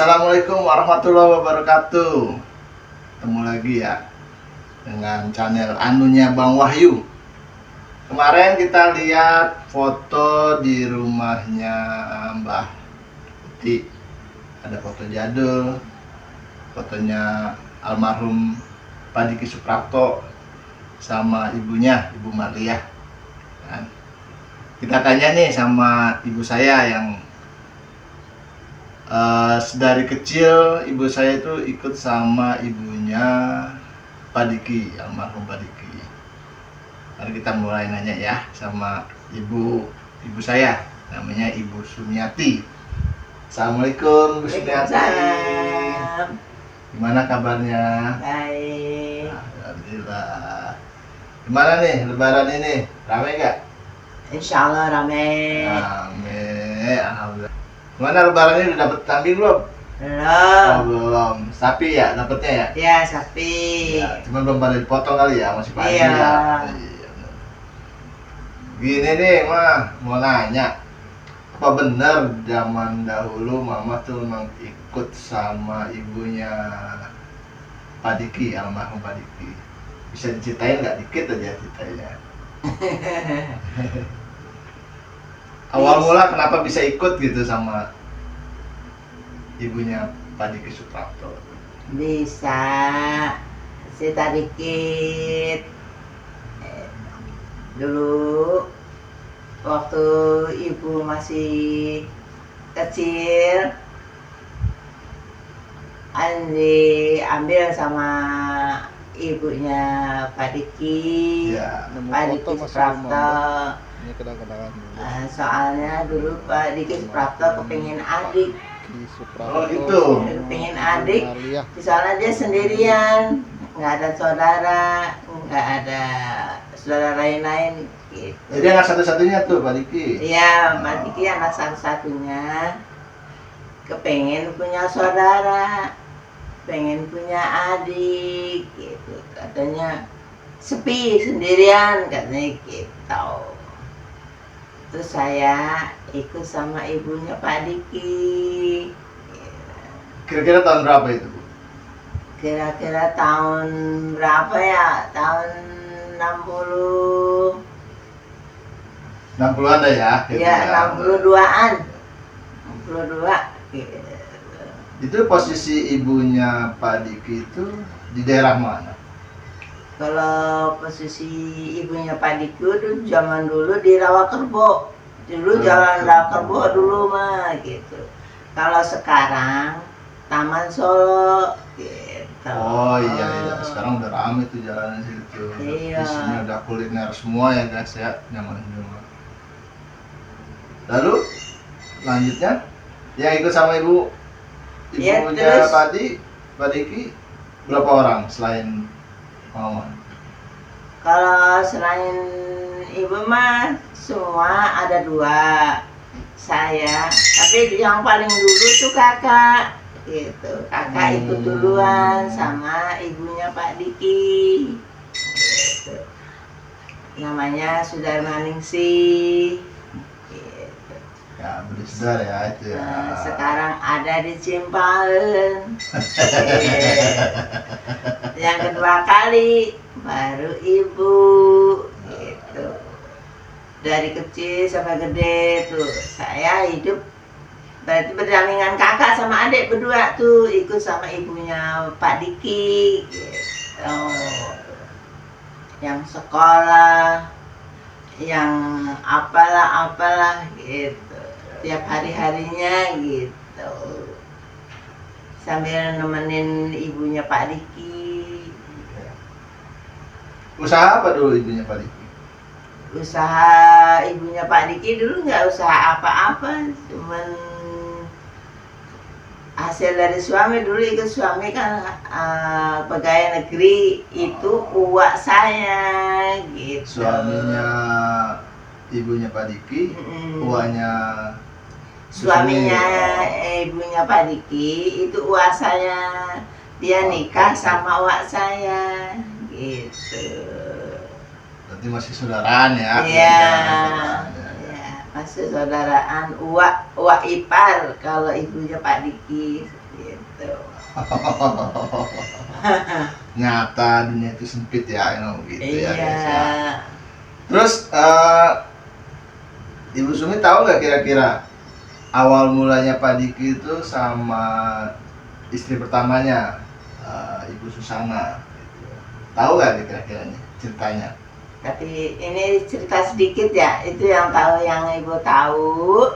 Assalamualaikum warahmatullahi wabarakatuh. Ketemu lagi ya dengan channel anunya Bang Wahyu. Kemarin kita lihat foto di rumahnya Mbah Putih. Ada foto jadul, fotonya almarhum Pak Diki Suprapto sama ibunya, Ibu Maria. Dan kita tanya nih sama ibu saya yang dari kecil ibu saya itu ikut sama ibunya Pak Diki, almarhum Pak Diki. Mari kita mulai nanya ya sama ibu saya, namanya Ibu Sumiati. Assalamualaikum Bu Sumiati. Gimana kabarnya? Baik. Alhamdulillah. Gimana nih Lebaran ini? Ramai nggak? Insya Allah ramai. Ramai, alhamdulillah. Gimana Lebaran ini udah dapet kambing belum? Belum. Oh, belum. Sapi ya dapetnya ya? Ya sapi. Ya, cuman belum pada dipotong kali ya, masih pagi Iya. ya. Iya. Gini nih, Mah, mau nanya. Apa benar zaman dahulu Mama tuh memang ikut sama ibunya Pak Diki, almarhum Pak Diki? Bisa diceritain nggak dikit aja ceritanya? Awal mula kenapa bisa ikut gitu sama ibunya Pak Diki Suprapto? Bisa. Cerita dikit. Dulu waktu ibu masih kecil, diambil sama ibunya Pak Diki. Ya. Pak Diki Suprapto. Ini kenang-kenangan dulu. Soalnya dulu Pak Diki Suprapto kepingin adik. Di Suprapto. Oh, itu. Kepingin adik. Maria. Soalnya dia sendirian, nggak ada saudara, nggak ada saudara lain-lain gitu. Jadi anak satu-satunya tuh Pak Diki. Iya, Pak Diki anak satu-satunya. Kepengen punya saudara, pengen punya adik gitu. Katanya sepi sendirian katanya gitu. Terus saya ikut sama ibunya Pak Diki. Kira-kira tahun berapa itu, Bu? Kira-kira tahun berapa ya? Tahun 60. 60-an dah ya? Gitu Iya, 62-an. 62 gitu. Itu posisi ibunya Pak Diki itu di daerah mana? Kalau posisi ibunya Pak Diki itu zaman dulu di Rawakerbo. Dulu jalan Rawakerbo dulu mah gitu. Kalau sekarang Taman Solo gitu. Oh iya, sekarang udah rame tuh jalannya situ. Iya. Isinya udah kuliner semua ya guys ya, zaman dulu. Lalu lanjutnya yang ikut sama ibunya Ya, terus Pak Diki berapa orang selain Mama? kalau selain ibu mah semua ada 2. Saya, tapi yang paling dulu tuh kakak gitu. Kakak ikut duluan sama ibunya Pak Diki gitu. Namanya Sudarmaningsih gitu. Ya, bersaudara ya itu ya. Nah, sekarang ada di Cimpaen. Yang kedua kali baru ibu gitu. Dari kecil sampai gede tuh saya hidup berarti berdampingan kakak sama adik berdua tuh ikut sama ibunya Pak Diki gitu. Yang sekolah, yang apalah gitu, tiap hari-harinya gitu, sambil nemenin ibunya Pak Diki. Usaha apa dulu ibunya Pak Diki? Usaha ibunya Pak Diki dulu nggak usaha apa-apa, cuman hasil dari suami. Dulu ikut suami kan pegawai negeri, itu uak saya gitu. Suaminya ibunya Pak Diki, uangnya Suaminya ibunya Pak Diki itu uak saya. Dia nikah sama uak saya gitu. Berarti masih saudaraan ya? Iya. Ya. Iya. masih saudaraan uak ipar kalau ibunya Pak Diki gitu. Nyata dunia itu sempit ya, emang gitu ya Iya. guys ya. Terus Ibu Sumi tahu nggak kira-kira awal mulanya Pak Diki itu sama istri pertamanya Ibu Susana? Tahu nggak nih kira-kira ceritanya? Tapi ini cerita sedikit ya, itu yang tahu, yang ibu tahu.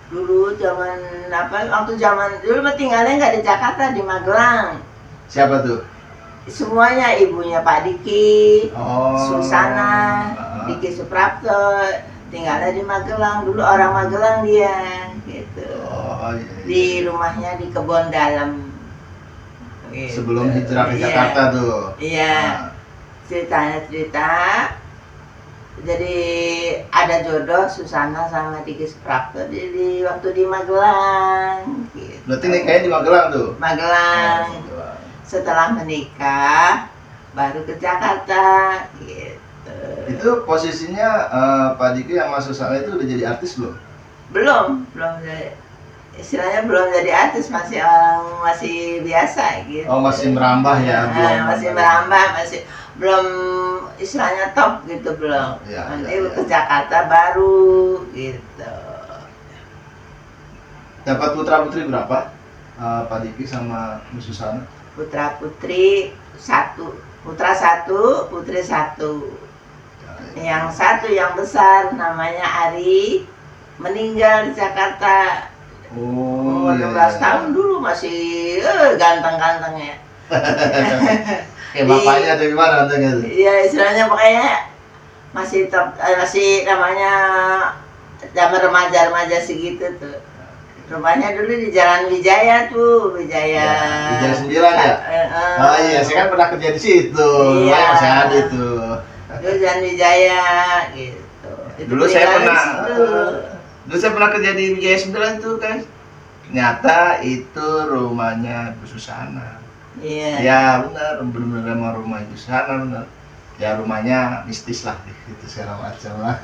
Dulu zaman apa? Waktu zaman dulu mah tinggalnya nggak di Jakarta, di Magelang. Siapa tuh? Semuanya ibunya Pak Diki, Oh. Susana, Diki Suprapto, tinggalnya di Magelang. Dulu orang Magelang dia, gitu. Oh, iya, iya. Di rumahnya di Kebon Dalam. Gitu. Sebelum hijrah ke Iya. Jakarta tuh. Iya. Nah, Ceritanya cerita, jadi ada jodoh Susana sama Diki Suprapto di waktu di Magelang gitu. berarti nikahnya di Magelang tuh? Magelang. Oh, Magelang. Setelah menikah baru ke Jakarta gitu. Itu posisinya Pak Diki sama Susana itu udah jadi artis belum? Belum jadi, istilahnya belum jadi artis, masih orang masih biasa gitu. Oh, masih merambah ya? Masih merambah, masih belum istilahnya top gitu, belum. Ya, Nanti ya, ya. ke Jakarta baru gitu. Dapat putra putri berapa? Pak Diki sama Bu Susana? Putra putri satu, putra satu, putri satu. Yang satu yang besar namanya Ari, meninggal di Jakarta. Oh, Umur iya, 16 iya. tahun dulu, masih ganteng-gantengnya. Kayak bapaknya atau gimana katanya tuh? Iya, istilahnya pokoknya masih top, masih namanya zaman remaja-remaja segitu tuh. Rumahnya dulu di Jalan Wijaya tuh, Wijaya. Ya, Wijaya 9 ya? Oh iya, saya kan pernah kerja di situ. Iya. Makanya masih ada tuh. Dulu Jalan Wijaya gitu. Itu Dulu saya tinggal di pernah situ. dulu saya pernah kerja di Wijaya 9 tuh kan. Ternyata itu rumahnya Bu Susana. Iya. Ya benar, benar-benar emang rumah Ibu Susana benar. Ya rumahnya mistis lah gitu segala macam lah.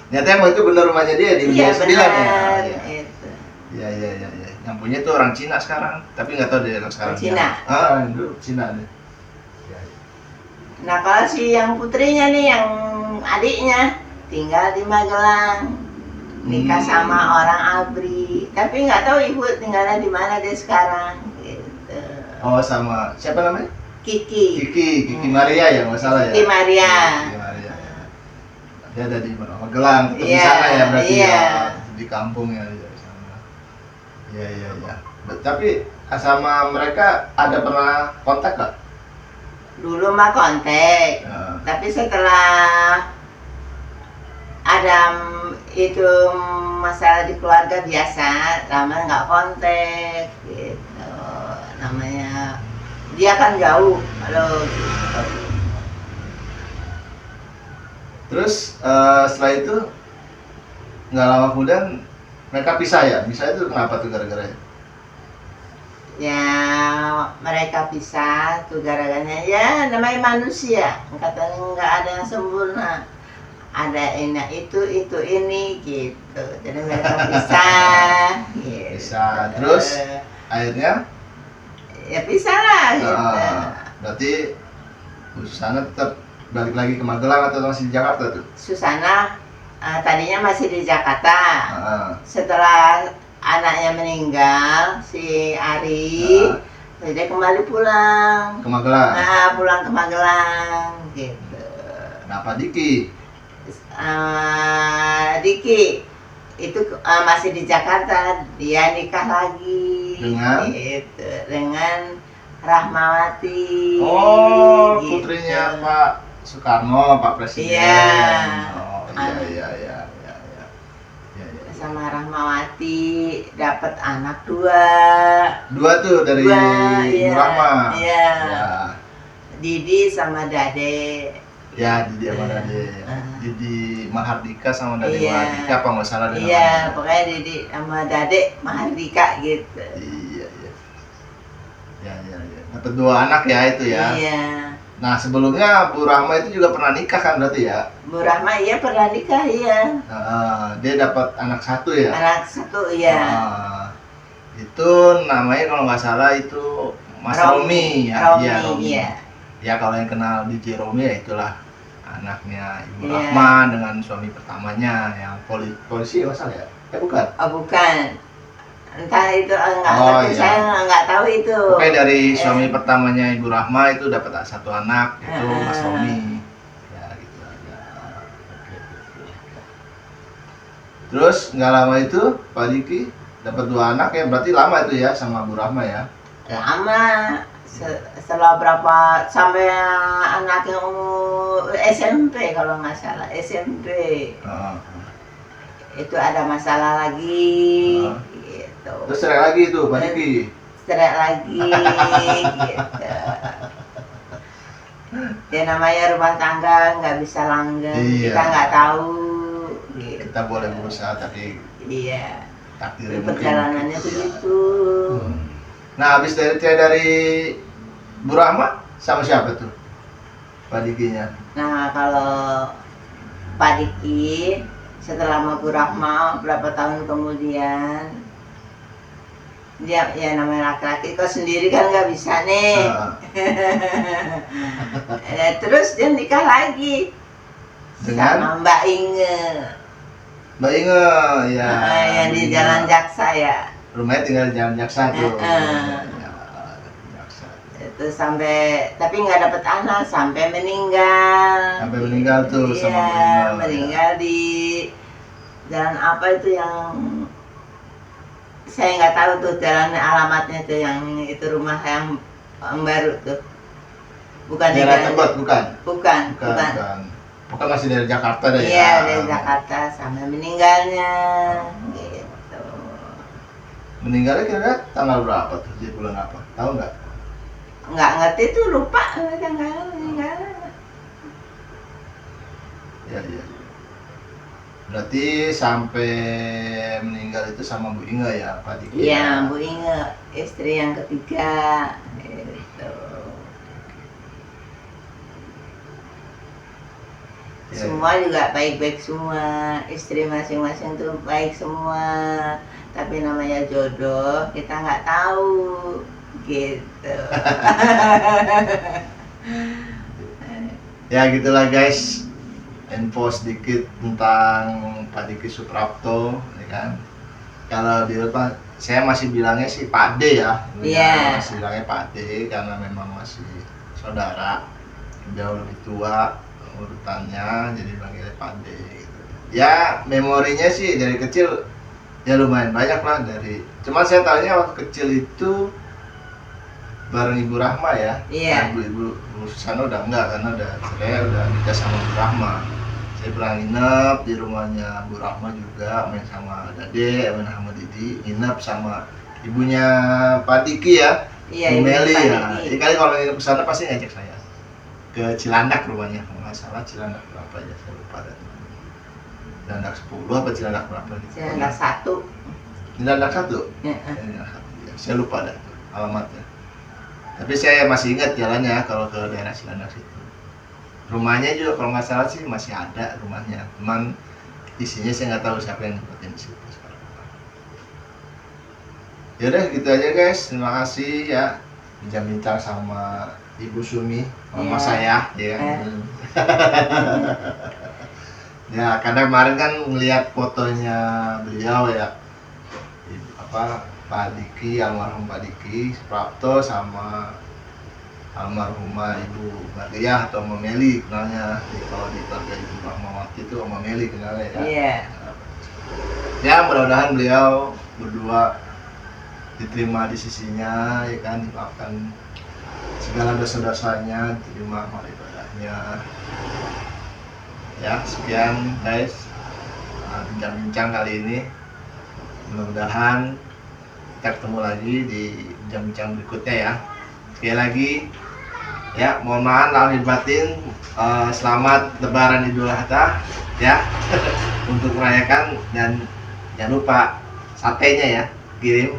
Ternyata emang itu benar rumahnya dia di Iya Wijaya 9 ya. benar. Iya. Itu. Iya iya iya iya. Yang punya tuh orang Cina sekarang, tapi nggak tahu deh yang sekarang. Cina? Dulu Cina deh. Iya, iya. Nah kalau si yang putrinya nih, yang adiknya tinggal di Magelang, nikah sama orang Abri, tapi nggak tahu ibu tinggalnya di mana deh sekarang. Gitu. Oh sama siapa namanya? Kiki. Kiki Maria ya nggak salah ya. Kiki Maria. Kiki Maria. Ya. Dia ada di mana? Magelang, tetap di Iya, sana ya berarti iya. ya di kampung ya di sana. Iya iya iya. Tapi sama mereka ada pernah kontak nggak? Dulu mah kontak, Ya. tapi setelah ada itu masalah di keluarga biasa, lama nggak kontak gitu. Namanya dia kan jauh, kalau Terus setelah itu nggak lama kemudian mereka pisah ya? Pisah itu kenapa tuh gara-gara? ya mereka pisah tuh gara-garanya ya namanya manusia, katanya nggak ada yang sempurna, ada ini itu ini gitu, jadi mereka pisah gitu. Pisah. Terus akhirnya Ya pisah lah gitu. berarti Bu Susana tetap balik lagi ke Magelang atau masih di Jakarta tuh? Susana tadinya masih di Jakarta, Ah, setelah anaknya meninggal si Ari, dia kembali pulang. ke Magelang. Pulang ke Magelang gitu. Kenapa Diki? Diki itu masih di Jakarta, dia nikah lagi Dengan? gitu, dengan Rahmawati. Oh, gitu. putrinya Pak Soekarno, Pak Presiden. Iya. Oh, iya. Sama Rahmawati dapat anak dua. Dua tuh dari Dua, Ibu iya. Rahma. Iya. Ya. Didi sama Dade. Ya, Didi sama Iya. Dade. Didi Mahardika sama Dade Iya. Mahardika apa nggak salah dia Iya, namanya? pokoknya Didi sama Dade Mahardika gitu. Iya. Ya. Dapat dua anak ya itu ya. Iya. Nah sebelumnya Bu Rahma itu juga pernah nikah kan berarti ya? Bu Rahma iya pernah nikah iya. Dia dapat anak satu ya? Anak satu iya. Itu namanya kalau nggak salah itu Mas Romi ya? Romi, Iya, Romi. iya. Ya kalau yang kenal DJ Romi ya itulah anaknya Ibu Iya. Rahma dengan suami pertamanya yang polisi masalah ya? Bukan? Oh bukan. Entah itu enggak Oh, ngerti, iya. saya nggak tahu itu. Oke, dari suami pertamanya Ibu Rahma itu dapat satu anak, itu Mas Romi. Ya, gitu aja. Oke. Terus nggak lama itu Pak Diki dapat 2 anak ya, berarti lama itu ya sama Bu Rahma ya? Lama. Setelah berapa sampai anak yang umur SMP kalau nggak salah SMP. Itu ada masalah lagi gitu. Terus cerai lagi itu Pak Diki? Cerai lagi gitu. Ya namanya rumah tangga nggak bisa langgeng, Iya. kita nggak tahu gitu. Kita boleh berusaha tapi Iya, takdirnya mungkin. perjalanannya begitu. Nah habis dari Bu Rahma sama siapa tuh Pak Dikinya? Nah kalau Pak Diki setelah sama Bu Rahma berapa tahun kemudian dia ya namanya laki-laki kok sendiri kan nggak bisa nih. Terus dia nikah lagi Dengan sama Mbak Inge. Mbak Inge ya. Yang di Jalan Jaksa ya. Rumahnya tinggal di Jalan Jaksa tuh. Itu sampai tapi nggak dapet anak sampai meninggal. Sampai meninggal tuh Iya, sama Bu Inge. meninggal di jalan apa itu yang saya nggak tahu tuh jalan alamatnya tuh yang itu rumah yang baru tuh. Bukan di Daerah Jalan- Tebet bukan? Bukan. Bukan masih dari Jakarta deh Iya, ya. dari Jakarta sampai meninggalnya gitu. Meninggalnya kira-kira tanggal berapa tuh? Di bulan apa? Tahu nggak? Nggak ngerti tuh lupa tanggal meninggal. Ya. Berarti sampai meninggal itu sama Bu Inge ya, Pak Diki? Iya, Bu Inge, istri yang ketiga. Gitu. Ya. Semua juga baik-baik semua, istri masing-masing tuh baik semua. Tapi namanya jodoh kita nggak tahu, gitu. Ya gitulah guys, info sedikit tentang Pak Diki Suprapto, ya kan? Kalau di depan saya masih bilangnya sih Pak D ya. Iya. Masih bilangnya Pak D karena memang masih saudara, jauh lebih tua urutannya, jadi panggilnya Pak D. Gitu. Ya memorinya sih dari kecil ya lumayan banyak lah dari. Cuman saya tahunya waktu kecil itu bareng Ibu Rahma ya. Iya. Ibu Susana udah enggak karena saya udah nikah sama Bu Rahma. Saya pernah nginep di rumahnya Bu Rahma juga, main sama Dade, main sama Didi, nginep sama ibunya Pak Diki ya, Iya, Bu ibu Meli Pak ya. Diki. Jadi kali kalau nginep ke sana pasti ngajak saya ke Cilandak rumahnya, kalau nggak salah Cilandak berapa ya, saya lupa dah. Cilandak 10 apa Cilandak berapa gitu. Cilandak 1. Cilandak 1? Ya. Cilandak 1, ya. Saya lupa dah tuh alamatnya. Tapi saya masih ingat jalannya kalau ke daerah Cilandak situ. Rumahnya juga kalau nggak salah sih masih ada rumahnya, cuman isinya saya nggak tahu siapa yang nempatin di situ sekarang. Yaudah gitu aja guys, terima kasih ya bincang-bincang sama Ibu Sumi, mama Iya. saya ya. Ya kadang kemarin kan ngelihat fotonya beliau ya, Pak Diki, almarhum Pak Diki Suprapto sama almarhumah Ibu Mariah atau Oma Meli kenalnya. Kalau di keluarga Ibu Rahmawati itu Oma Meli kenalnya ya. Iya. Ya mudah-mudahan beliau berdua diterima di sisinya, ya kan, dimaafkan segala dosa-dosanya, diterima amal ibadahnya. Ya sekian guys bincang-bincang kali ini. Mudah-mudahan kita ketemu lagi di bincang-bincang berikutnya ya. Sekali lagi ya mohon maaf lahir batin, selamat Lebaran Idul Adha ya untuk merayakan, dan jangan lupa satenya ya kirim.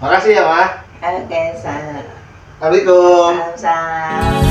Makasih ya Ma. Oke, salam. Assalamualaikum. Salam.